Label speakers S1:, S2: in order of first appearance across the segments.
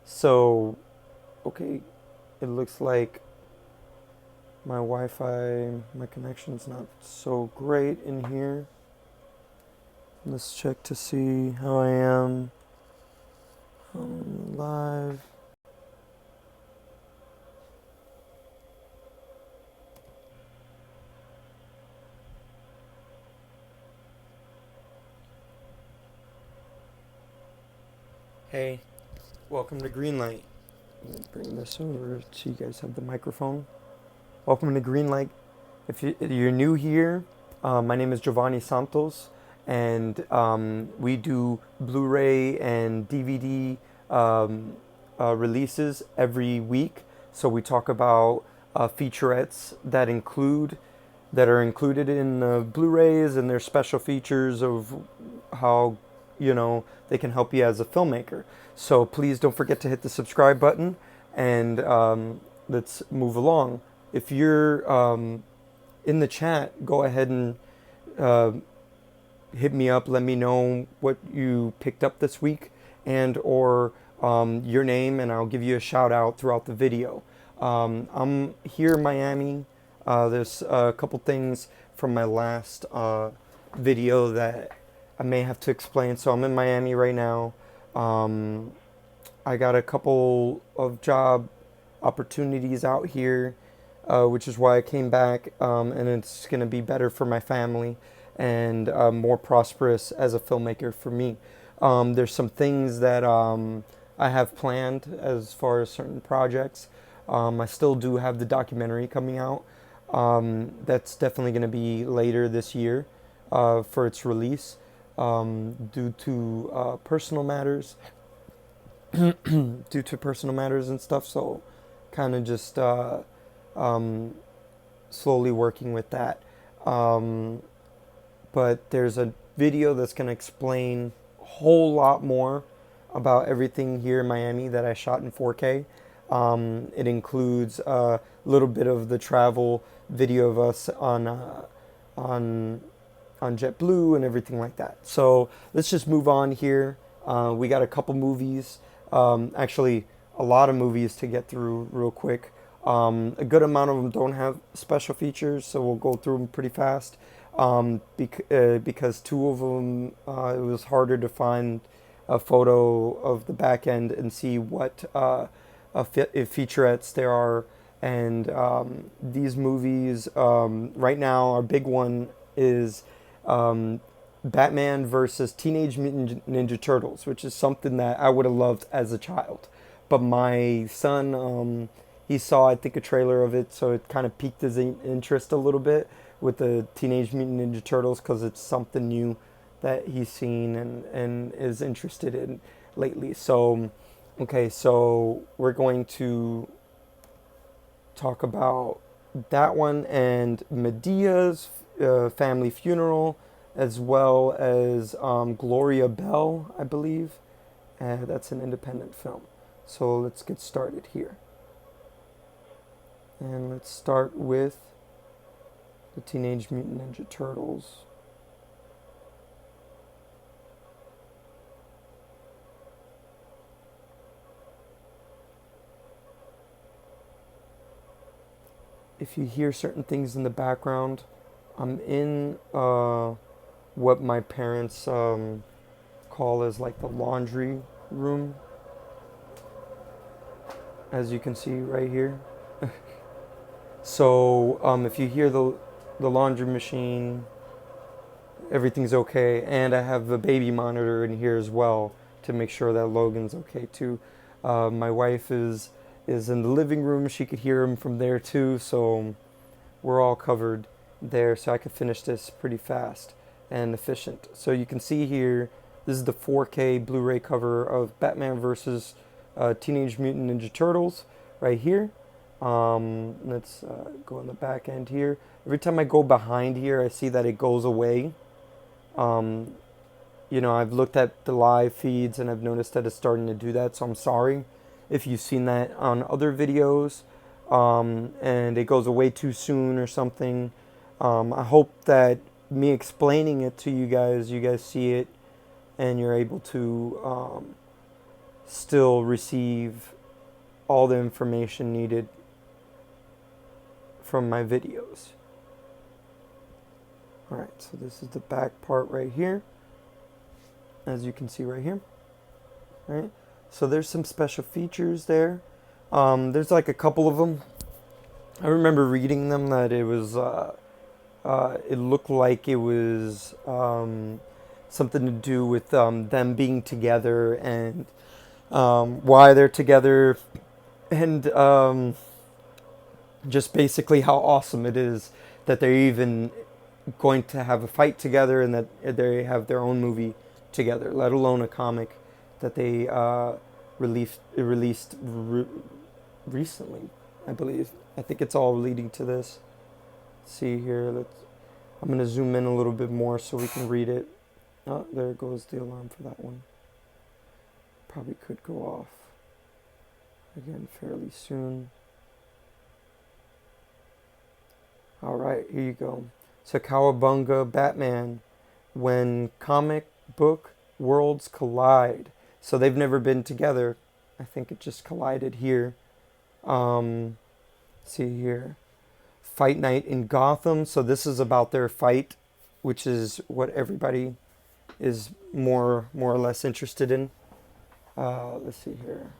S1: So, okay, it looks like my connection's not so great in here. Let's check to see how I am live. Hey, welcome to Greenlight. Let me bring this over so you guys have the microphone. Welcome to Greenlight. If you're new here, my name is Jovanni Santos, and we do Blu-ray and DVD releases every week. So we talk about featurettes that are included in Blu-rays and their special features of how they can help you as a filmmaker. So please don't forget to hit the subscribe button, and let's move along. If you're in the chat, go ahead and uh, hit me up. Let me know what you picked up this week and or your name, and I'll give you a shout out throughout the video. I'm here in Miami. There's a couple things from my last video that I may have to explain. So I'm in Miami right now. I got a couple of job opportunities out here, which is why I came back, and it's going to be better for my family and more prosperous as a filmmaker for me. There's some things that I have planned as far as certain projects. I still do have the documentary coming out. That's definitely going to be later this year for its release due to personal matters. Due to personal matters and stuff, so kind of just slowly working with that. Um, but there's a video that's going to explain a whole lot more about everything here in Miami that I shot in 4K. It includes a little bit of the travel video of us on on JetBlue and everything like that. So let's just move on here. We got a couple movies, actually a lot of movies to get through real quick. A good amount of them don't have special features, so we'll go through them pretty fast. Because two of them, it was harder to find a photo of the back end and see what featurettes there are. And these movies, right now, our big one is um, Batman versus Teenage Mutant Ninja Turtles, which is something that I would have loved as a child. But my son, he saw, I think, a trailer of it, so it kind of piqued his interest a little bit with the Teenage Mutant Ninja Turtles because it's something new that he's seen and is interested in lately. So, okay, so we're going to talk about that one and Medea's family funeral, as well as Gloria Bell, I believe. That's an independent film. So let's get started here. And let's start with the Teenage Mutant Ninja Turtles. If you hear certain things in the background, I'm in what my parents call as like the laundry room, as you can see right here. So if you hear the laundry machine, everything's okay. And I have the baby monitor in here as well to make sure that Logan's okay too. My wife is in the living room. She could hear him from there too. So we're all covered there. So I could finish this pretty fast and efficient. So you can see here, this is the 4K Blu-ray cover of Batman versus Teenage Mutant Ninja Turtles right here. Let's go on the back end here. Every time I go behind here, I see that it goes away. Um, I've looked at the live feeds and I've noticed that it's starting to do that, so I'm sorry if you've seen that on other videos and it goes away too soon or something. I hope that me explaining it to you guys see it and you're able to still receive all the information needed from my videos. Alright, so this is the back part right here, as you can see right here. Right, so there's some special features there. There's like a couple of them. I remember reading them that it was it looked like it was something to do with them being together and why they're together, and just basically how awesome it is that they're even going to have a fight together and that they have their own movie together, let alone a comic that they released recently, I believe. I think it's all leading to this. Let's see here, I'm going to zoom in a little bit more so we can read it. Oh, there goes the alarm for that one. Probably could go off again fairly soon. Alright, here you go. So Cowabunga Batman, when comic book worlds collide. So they've never been together. I think it just collided here. See here. Fight Night in Gotham. So this is about their fight, which is what everybody is more or less interested in. Let's see here.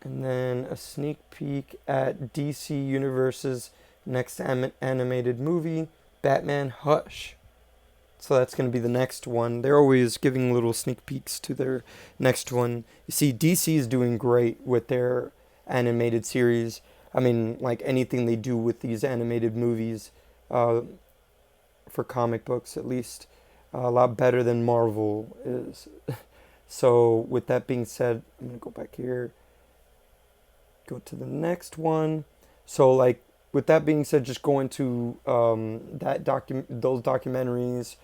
S1: And then a sneak peek at DC Universe's next animated movie, Batman Hush. So that's going to be the next one. They're always giving little sneak peeks to their next one. You see, DC is doing great with their animated series. I mean, like anything they do with these animated movies, for comic books at least, a lot better than Marvel is. So with that being said, I'm going to go back here. Go to the next one. So like with that being said, just go into those documentaries,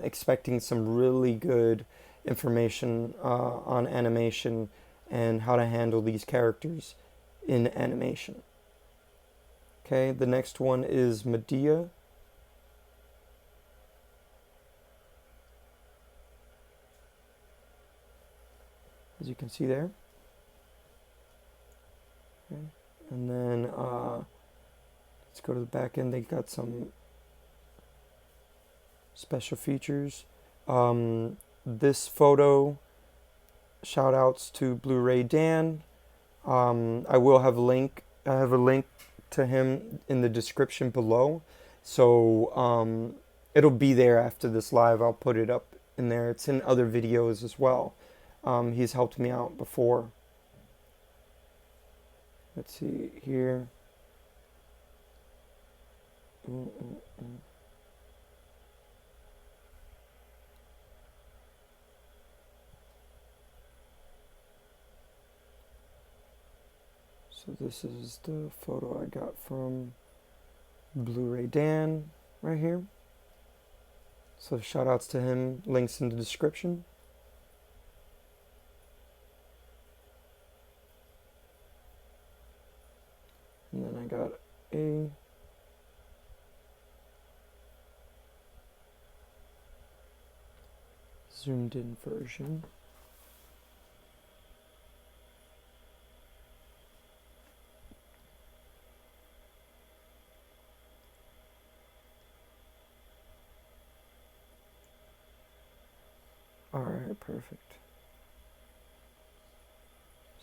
S1: expecting some really good information on animation and how to handle these characters in animation. Okay, the next one is Medea. As you can see there. Okay. And then let's go to the back end. They got some special features. This photo, shout outs to Blu-ray Dan. I will have a link. I have a link to him in the description below. So it'll be there after this live. I'll put it up in there. It's in other videos as well. He's helped me out before. Let's see here. So this is the photo I got from Blu-ray Dan right here. So shout outs to him, links in the description. And then I got a zoomed in version. Alright, perfect.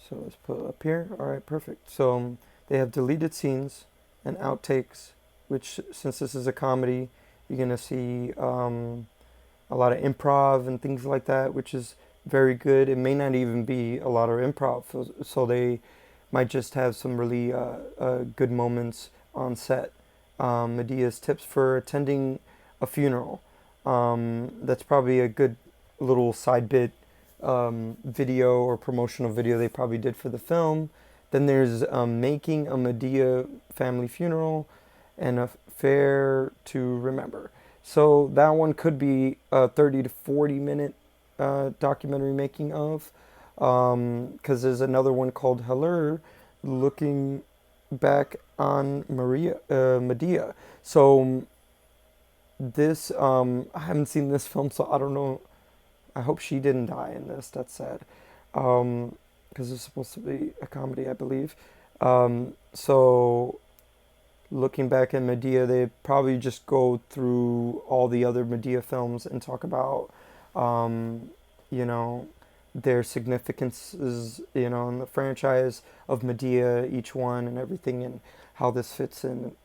S1: So let's put it up here. Alright, perfect. So they have deleted scenes and outtakes, which since this is a comedy, you're going to see a lot of improv and things like that, which is very good. It may not even be a lot of improv, so they might just have some really good moments on set. Medea's tips for attending a funeral. That's probably a good little side bit video or promotional video they probably did for the film. Then there's making a Medea family funeral and a fair to remember. So that one could be a 30 to 40 minute documentary making of, because there's another one called Heller, looking back on Medea. So this, I haven't seen this film, so I don't know. I hope she didn't die in this. That's sad. Because it's supposed to be a comedy, I believe. So looking back at Medea, they probably just go through all the other Medea films and talk about, um, you know, their significances, in the franchise of Medea, each one and everything, and how this fits in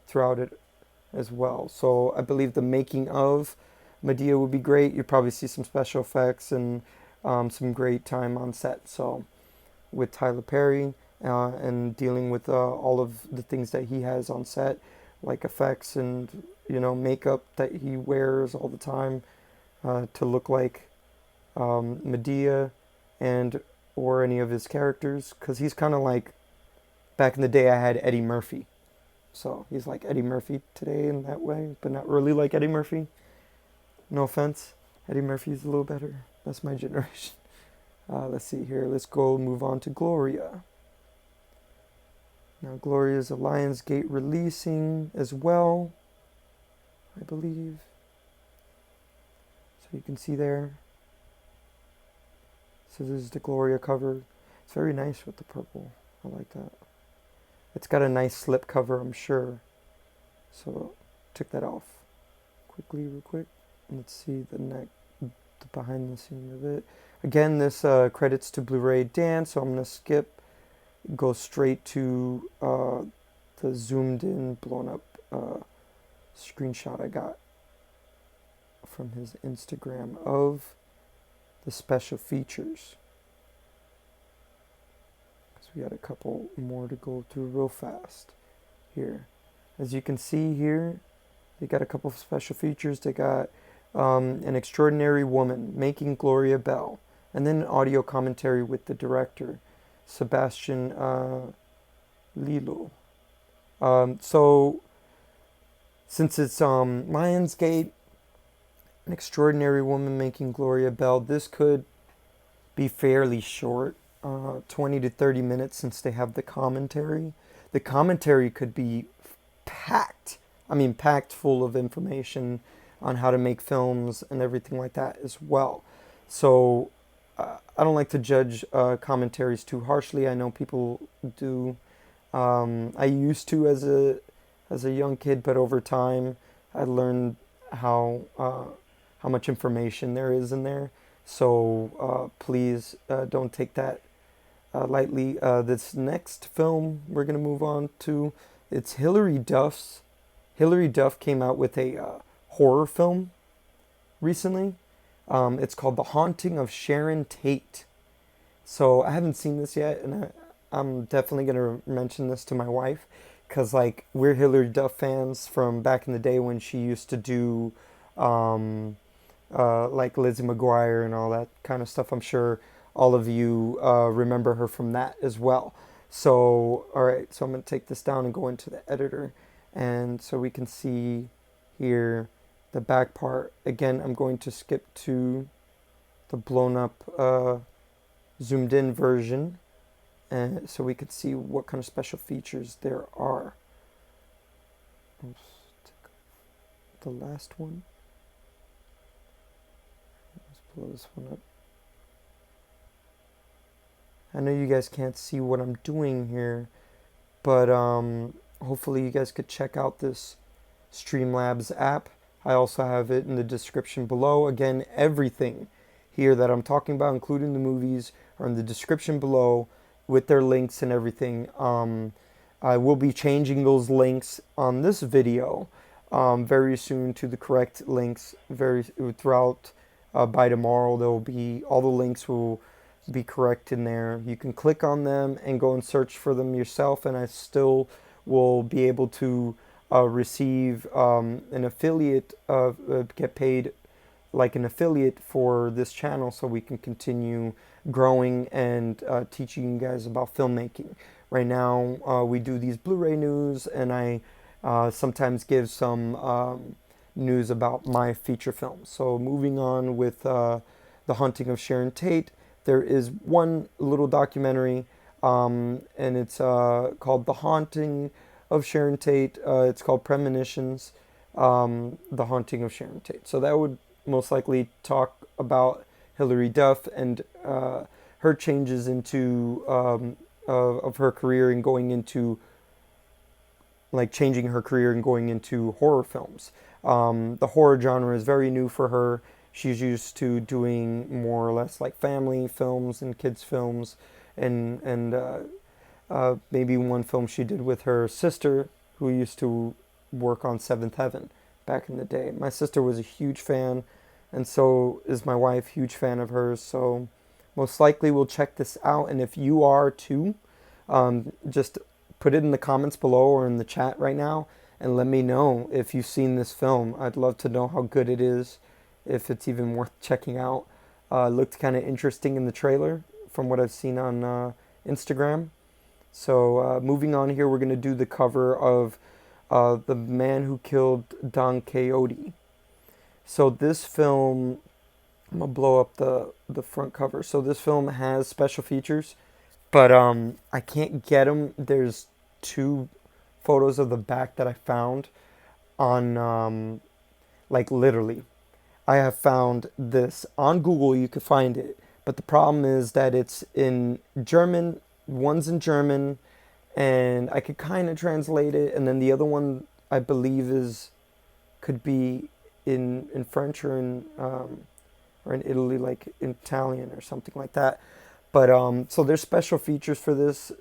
S1: throughout it as well. So I believe the making of Medea would be great. You probably see some special effects and some great time on set. So with Tyler Perry and dealing with all of the things that he has on set, like effects and makeup that he wears all the time to look like Medea and or any of his characters, because he's kind of like back in the day I had Eddie Murphy. So he's like Eddie Murphy today in that way, but not really like Eddie Murphy. No offense. Eddie Murphy's a little better. That's my generation. Let's see here. Let's go move on to Gloria. Now Gloria is a Lionsgate releasing as well, I believe. So you can see there. So this is the Gloria cover. It's very nice with the purple. I like that. It's got a nice slip cover, I'm sure. So took that off quickly, real quick. Let's see the neck, the behind the scene of it. Again, this credits to Blu-ray Dan, so I'm gonna skip, go straight to the zoomed in, blown up screenshot I got from his Instagram of the special features. We got a couple more to go through real fast here. As you can see here, they got a couple of special features. They got an extraordinary woman making Gloria Bell, and then an audio commentary with the director, Sebastian Lillo. So since it's Lionsgate, an extraordinary woman making Gloria Bell, this could be fairly short. 20 to 30 minutes, since they have the commentary. The commentary could be packed. Packed full of information on how to make films and everything like that as well. So I don't like to judge commentaries too harshly. I know people do. I used to as a young kid, but over time I learned how much information there is in there. So please don't take that lightly. This next film we're going to move on to, it's Hilary Duff's. Hilary Duff came out with a horror film recently. It's called The Haunting of Sharon Tate. So I haven't seen this yet, and I'm definitely going to mention this to my wife, because we're Hilary Duff fans from back in the day when she used to do like Lizzie McGuire and all that kind of stuff. I'm sure all of you remember her from that as well. So, all right, so I'm going to take this down and go into the editor. And so we can see here the back part. Again, I'm going to skip to the blown up, zoomed in version. And so we can see what kind of special features there are. Oops, the last one. Let's blow this one up. I know you guys can't see what I'm doing here, but hopefully you guys could check out this Streamlabs app. I also have it in the description below. Again, everything here that I'm talking about, including the movies, are in the description below with their links and everything. I will be changing those links on this video very soon to the correct links throughout by tomorrow. There will be, all the links will be correct in there. You can click on them and go and search for them yourself, and I still will be able to receive an affiliate, get paid like an affiliate for this channel, so we can continue growing and teaching you guys about filmmaking. Right now we do these Blu-ray news, and I sometimes give some news about my feature films. So moving on with The Haunting of Sharon Tate, there is one little documentary, and it's called The Haunting of Sharon Tate. It's called Premonitions. The Haunting of Sharon Tate. So that would most likely talk about Hilary Duff and her changes into of her career and going into like changing her career and going into horror films. The horror genre is very new for her. She's used to doing more or less like family films and kids films, and maybe one film she did with her sister, who used to work on Seventh Heaven back in the day. My sister was a huge fan, and so is my wife, huge fan of hers. So most likely we'll check this out, and if you are too, just put it in the comments below or in the chat right now and let me know if you've seen this film. I'd love to know how good it is, if it's even worth checking out. It looked kind of interesting in the trailer from what I've seen on Instagram. So moving on here, we're going to do the cover of The Man Who Killed Don Quixote. So this film, I'm going to blow up the front cover. So this film has special features, but I can't get them. There's two photos of the back that I found on, like literally. I have found this on Google, you could find it, but the problem is that it's in German, one's in German, and I could kind of translate it, and then the other one I believe could be in French or in Italy, like in Italian or something like that. But so there's special features for this.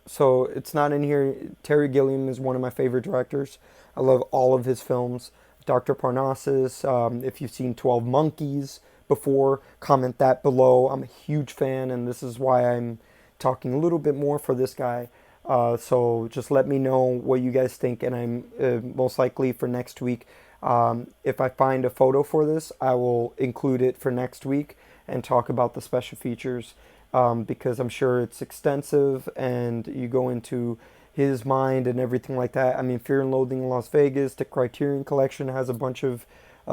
S1: So it's not in here. Terry Gilliam is one of my favorite directors. I love all of his films. Dr. Parnassus. If you've seen 12 Monkeys before, comment that below. I'm a huge fan, and this is why I'm talking a little bit more for this guy. So just let me know what you guys think, and I'm most likely for next week. If I find a photo for this, I will include it for next week and talk about the special features, because I'm sure it's extensive and you go into his mind and everything like that. I mean, Fear and Loathing in Las Vegas, the Criterion Collection has a bunch of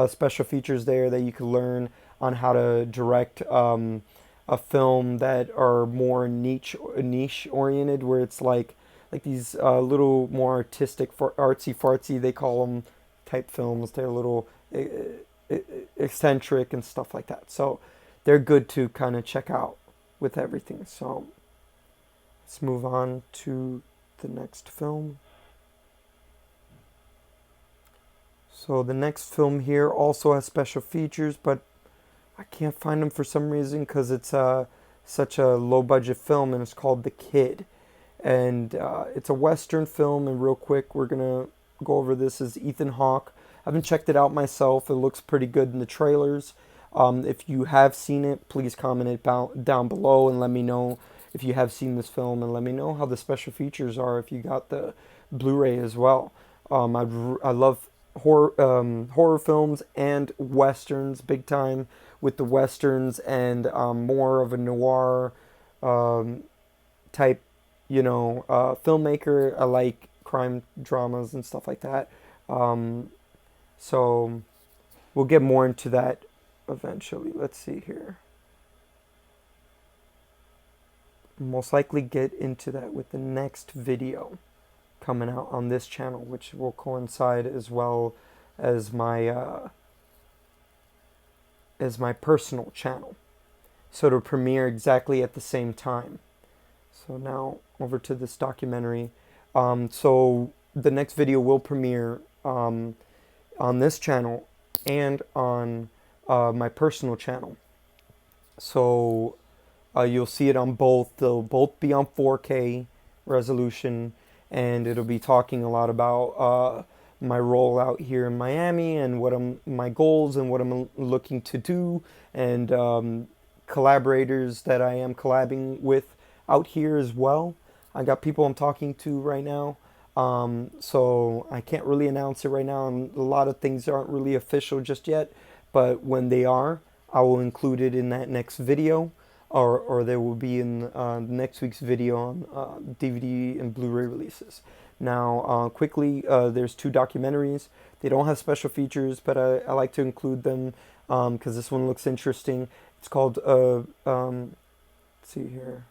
S1: special features there that you can learn on how to direct a film that are more niche oriented, where it's like these little more artistic, artsy fartsy, they call them, type films. They're a little eccentric and stuff like that. So they're good to kind of check out with everything. So let's move on to the next film. So the next film here also has special features, but I can't find them for some reason because it's such a low budget film, and it's called The Kid. And it's a Western film, and real quick we're gonna go over this. Is Ethan Hawke. I haven't checked it out myself. It looks pretty good in the trailers. If you have seen it, please comment it down below and let me know if you have seen this film, and let me know how the special features are if you got the Blu-ray as well. I love horror films and westerns big time. With the westerns and more of a noir type, filmmaker. I like crime dramas and stuff like that. So we'll get more into that eventually. Let's see here. Most likely get into that with the next video coming out on this channel, which will coincide as well as my personal channel. So to premiere exactly at the same time. So now over to this documentary. So the next video will premiere on this channel and on my personal channel. So you'll see it on both. They'll both be on 4K resolution, and it'll be talking a lot about my role out here in Miami and my goals and what I'm looking to do, and collaborators that I am collabing with out here as well. I got people I'm talking to right now, so I can't really announce it right now, and a lot of things aren't really official just yet, but when they are, I will include it in that next video, or they will be in next week's video on DVD and Blu-ray releases. Now, quickly, there's two documentaries. They don't have special features, but I like to include them because this one looks interesting. It's called, let's see here,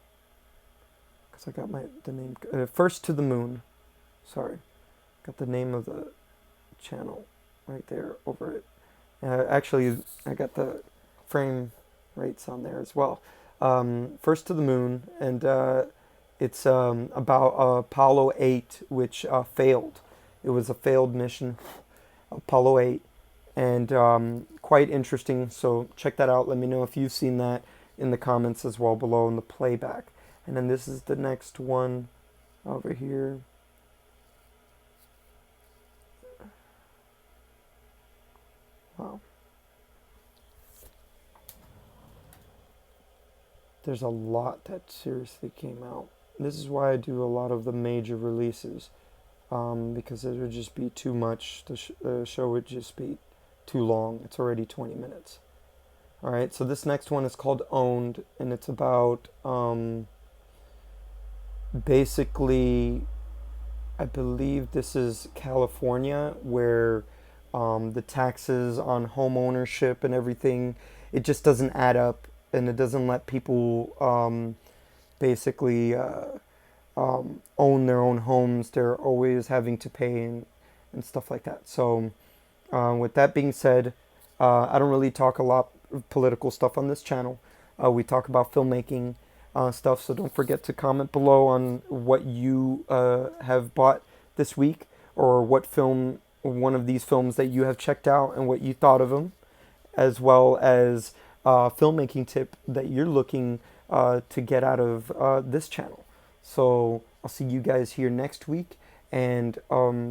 S1: because I got the name, First to the Moon. Sorry, got the name of channel right there over it. Actually, I got the frame rates on there as well. First to the Moon, and it's about Apollo 8, which failed. It was a failed mission, Apollo 8, and quite interesting. So check that out. Let me know if you've seen that in the comments as well below in the playback. And then this is the next one over here. Wow. There's a lot that seriously came out. This is why I do a lot of the major releases, because it would just be too much. The show would just be too long. It's already 20 minutes. All right, so this next one is called Owned, and it's about basically, I believe this is California, where the taxes on home ownership and everything, it just doesn't add up, and it doesn't let people basically own their own homes. They're always having to pay and stuff like that. So with that being said, I don't really talk a lot of political stuff on this channel. We talk about filmmaking stuff, so don't forget to comment below on what you have bought this week, or what film, one of these films that you have checked out and what you thought of them, as well as filmmaking tip that you're looking to get out of this channel. So I'll see you guys here next week, and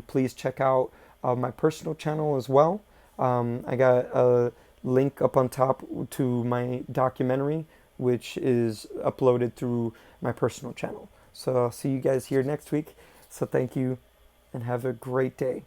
S1: please check out my personal channel as well. I got a link up on top to my documentary, which is uploaded through my personal channel. So I'll see you guys here next week. So thank you, and have a great day.